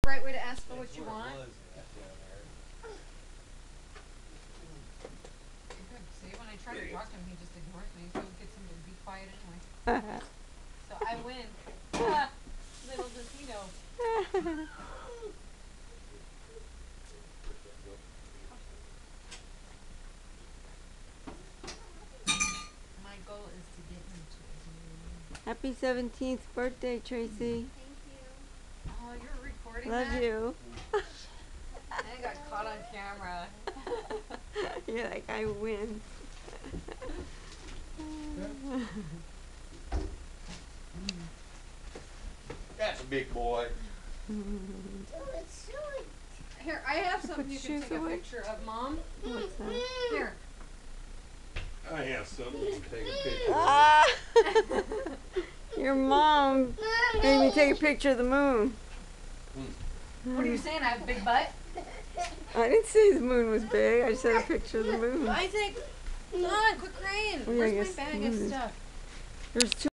right way to ask for what you want? Good. See, when I try to talk to him, he just ignores me. So gets him to be quiet anyway. So I win. Little does he know. My goal is to get him to ignore me. Happy 17th birthday, Tracy. Thank you. Oh, you're recording Love that? you. I got caught on camera. You're like, I win. That's a big boy. Here, I have something you the can shoes take a away? picture of, Mom. What's that? Here. I have something to take a picture of. Ah! Your mom made me take a picture of the moon. What are you saying? I have a big butt? I didn't say the moon was big. I said a picture of the moon. Isaac, come on, quit crying. Oh, yeah, I Where's guess my bag the of moon is- stuff? There's two